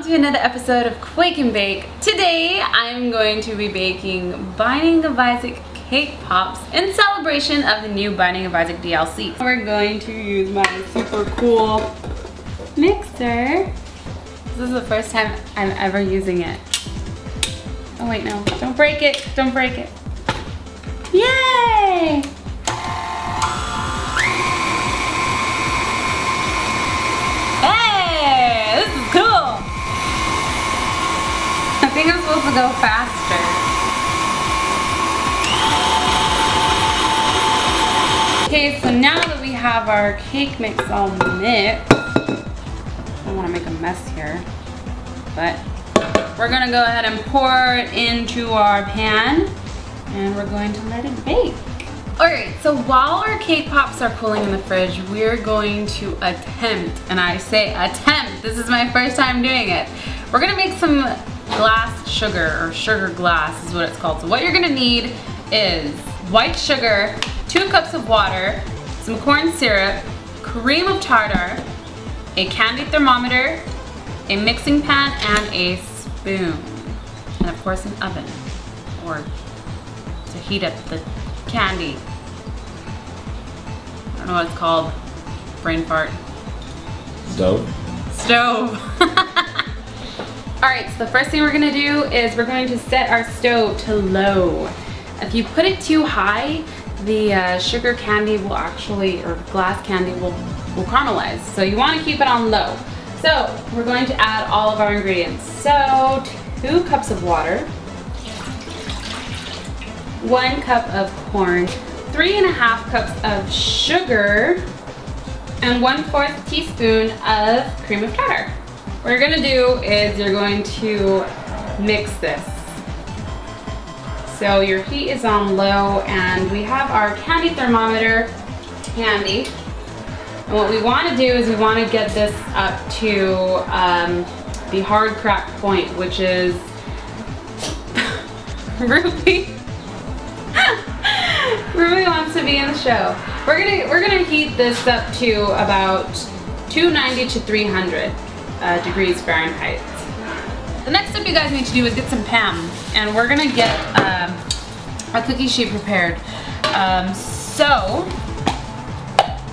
to another episode of Quake and Bake. Today I'm going to be baking Binding of Isaac cake pops in celebration of the new Binding of Isaac DLC. We're going to use my super cool mixer. This is the first time I'm ever using it. Oh wait, no, don't break it, don't break it. Yay! Hey, this is cool. I think I'm supposed to go faster. Okay, so now that we have our cake mix all mixed, I don't want to make a mess here, but we're gonna go ahead and pour it into our pan and we're going to let it bake. Alright, so while our cake pops are cooling in the fridge, we're going to attempt, and I say attempt, this is my first time doing it. We're gonna make some glass sugar, or sugar glass is what it's called. So what you're gonna need is white sugar, 2 cups of water, some corn syrup, cream of tartar, a candy thermometer, a mixing pan, and a spoon. And of course an oven, or to heat up the candy. I don't know what it's called. Brain fart. Stove? Stove. Alright, so the first thing we're gonna do is we're going to set our stove to low. If you put it too high, the sugar candy will actually, or glass candy will caramelize. So you want to keep it on low. So we're going to add all of our ingredients. So 2 cups of water, 1 cup of corn, 3.5 cups of sugar, and 1/4 teaspoon of cream of tartar. What you're gonna do is you're going to mix this. So your heat is on low and we have our candy thermometer handy. And what we want to do is we want to get this up to the hard crack point, which is Ruby. Ruby wants to be in the show. We're gonna heat this up to about 290 to 300 degrees Fahrenheit. The next step you guys need to do is get some Pam, and we're gonna get our cookie sheet prepared. So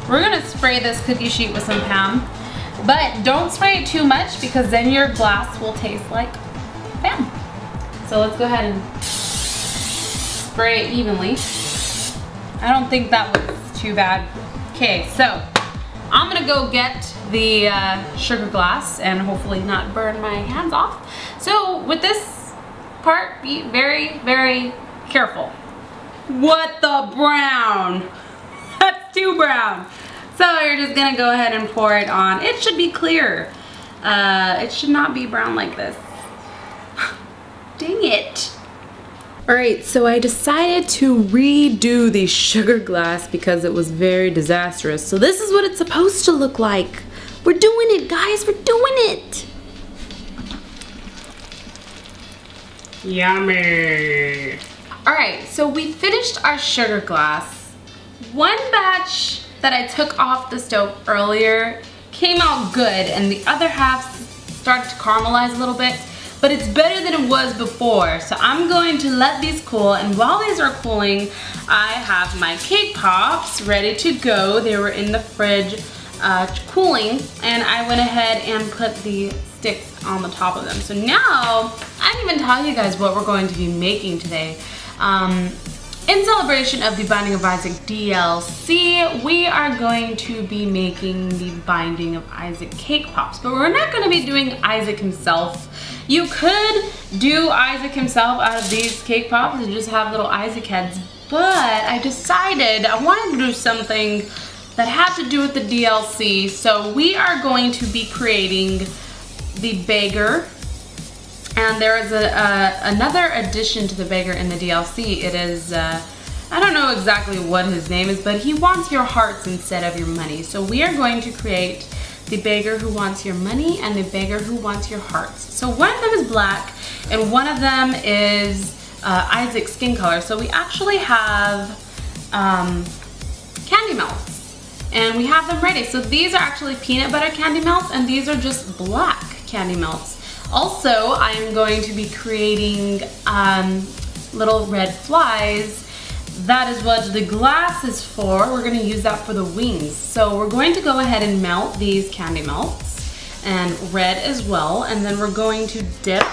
we're gonna spray this cookie sheet with some Pam, but don't spray it too much because then your glass will taste like Pam. So let's go ahead and spray it evenly. I don't think that was too bad. Okay, so I'm gonna go get the sugar glass and hopefully not burn my hands off. So with this part, be very, very careful. What the brown? That's too brown. So you're just gonna go ahead and pour it on. It should be clear. It should not be brown like this. Dang it. Alright, so I decided to redo the sugar glass because it was very disastrous. So this is what it's supposed to look like. We're doing it, guys, we're doing it. Yummy. Alright, so we finished our sugar glass. One batch that I took off the stove earlier came out good and the other half started to caramelize a little bit. But it's better than it was before. So I'm going to let these cool, and while these are cooling, I have my cake pops ready to go. They were in the fridge cooling, and I went ahead and put the sticks on the top of them. So now, I didn't even tell you guys what we're going to be making today. In celebration of the Binding of Isaac DLC, we are going to be making the Binding of Isaac cake pops, but we're not going to be doing Isaac himself. You could do Isaac himself out of these cake pops and just have little Isaac heads, but I decided I wanted to do something that had to do with the DLC, so we are going to be creating the beggar. And there is another addition to the beggar in the DLC. It is, I don't know exactly what his name is, but he wants your hearts instead of your money. So we are going to create the beggar who wants your money and the beggar who wants your hearts. So one of them is black and one of them is Isaac's skin color. So we actually have candy melts and we have them ready. So these are actually peanut butter candy melts and these are just black candy melts. Also, I am going to be creating little red flies. That is what the glass is for. We're gonna use that for the wings. So we're going to go ahead and melt these candy melts and red as well. And then we're going to dip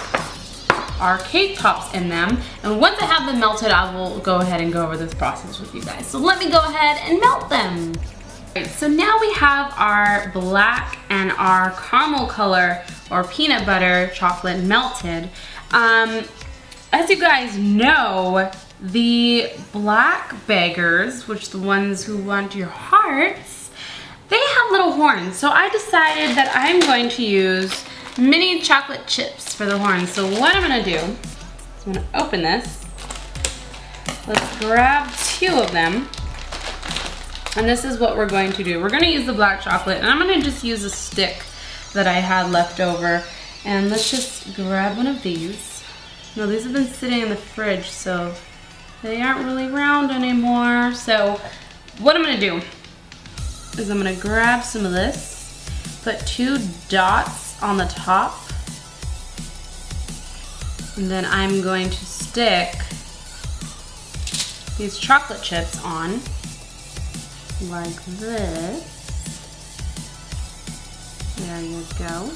our cake tops in them. And once I have them melted, I will go ahead and go over this process with you guys. So let me go ahead and melt them. Alright, so now we have our black and our caramel color or peanut butter chocolate melted. As you guys know, the black beggars, which the ones who want your hearts, they have little horns. So I decided that I'm going to use mini chocolate chips for the horns. So what I'm gonna do is I'm gonna open this. Let's grab 2 of them. And this is what we're going to do. We're gonna use the black chocolate, and I'm gonna just use a stick that I had left over. And let's just grab one of these. Now these have been sitting in the fridge, so they aren't really round anymore. So what I'm gonna do is I'm gonna grab some of this, put 2 dots on the top, and then I'm going to stick these chocolate chips on like this. There you go.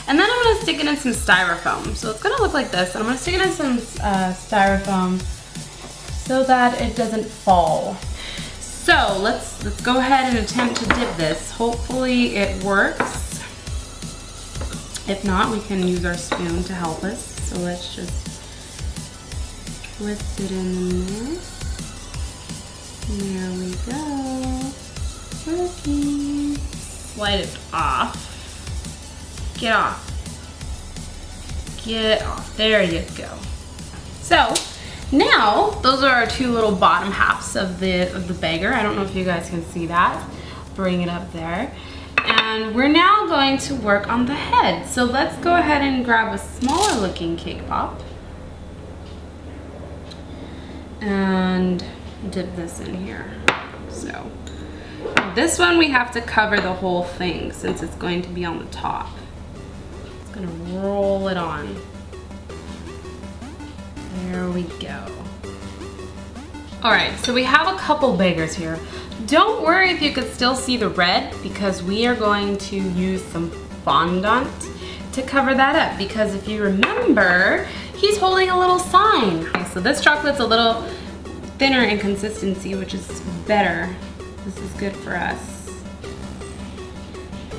And then I'm gonna stick it in some styrofoam. So it's gonna look like this. And I'm gonna stick it in some styrofoam so that it doesn't fall. So let's go ahead and attempt to dip this. Hopefully it works. If not, we can use our spoon to help us. So let's just twist it in there. There we go. Working. Slide it off. Get off. Get off. There you go. So now those are our 2 little bottom halves of the beggar. I don't know if you guys can see that. Bring it up there. And we're now going to work on the head. So let's go ahead and grab a smaller looking cake pop and dip this in here. So this one we have to cover the whole thing since it's going to be on the top. It's gonna roll it on. There we go. All right, so we have a couple beggars here. Don't worry if you could still see the red, because we are going to use some fondant to cover that up, because if you remember, he's holding a little sign. Okay, so this chocolate's a little thinner in consistency, which is better. This is good for us.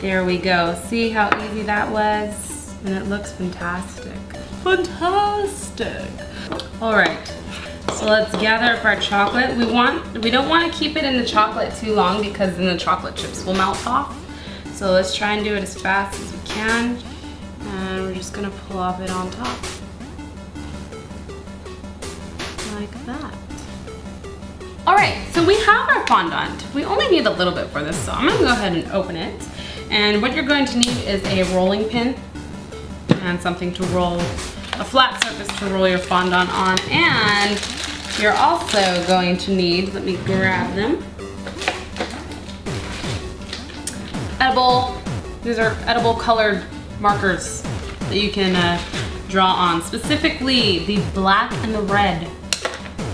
There we go. See how easy that was? And it looks fantastic. Fantastic! All right. So let's gather up our chocolate. We don't want to keep it in the chocolate too long, because then the chocolate chips will melt off. So let's try and do it as fast as we can. And we're just gonna plop it on top. Like that. All right, so we have our fondant. We only need a little bit for this, so I'm gonna go ahead and open it. And what you're going to need is a rolling pin and something to roll, a flat surface to roll your fondant on. And you're also going to need, let me grab them, these are edible colored markers that you can draw on, specifically the black and the red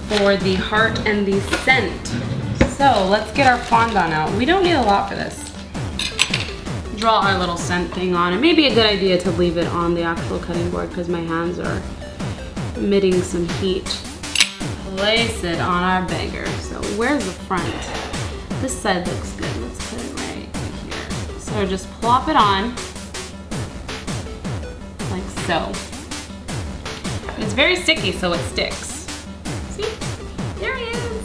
for the heart and the scent. So let's get our fondant out. We don't need a lot for this. Draw our little scent thing on. It may be a good idea to leave it on the actual cutting board because my hands are emitting some heat. Place it on our beggar. So where's the front? This side looks good. Let's put it right here. So just plop it on like so. It's very sticky, so it sticks. See? There he is.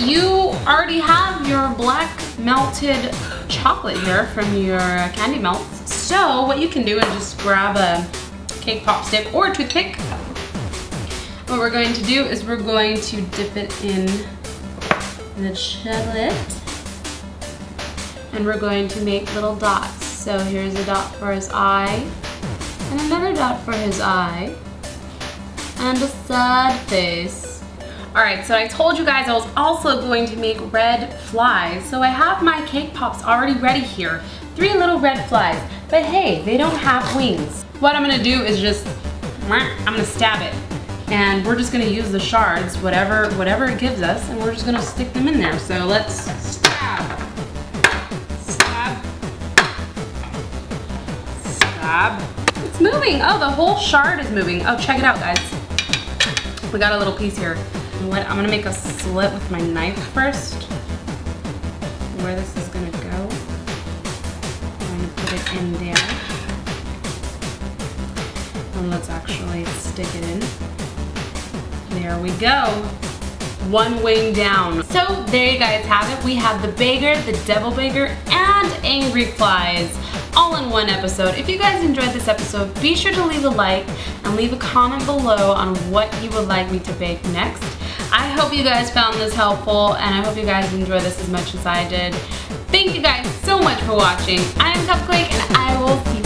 You already have your black melted chocolate here from your candy melts. So what you can do is just grab a cake pop stick or a toothpick. What we're going to do is we're going to dip it in the chocolate, and we're going to make little dots. So here's a dot for his eye, and another dot for his eye, and a sad face. Alright, so I told you guys I was also going to make red flies. So I have my cake pops already ready here. 3 little red flies. But hey, they don't have wings. What I'm gonna do is just, I'm gonna stab it. And we're just gonna use the shards, whatever it gives us, and we're just gonna stick them in there. So let's stab. Stab. Stab. It's moving. Oh, the whole shard is moving. Oh, check it out, guys. We got a little piece here. What, I'm gonna make a slit with my knife first. Where this is gonna go. I'm gonna put it in there. And let's actually stick it in. There we go. One wing down. So there you guys have it. We have the beggar, the devil beggar, and angry flies all in one episode. If you guys enjoyed this episode, be sure to leave a like and leave a comment below on what you would like me to bake next. I hope you guys found this helpful, and I hope you guys enjoyed this as much as I did. Thank you guys so much for watching. I am Cupquake, and I will see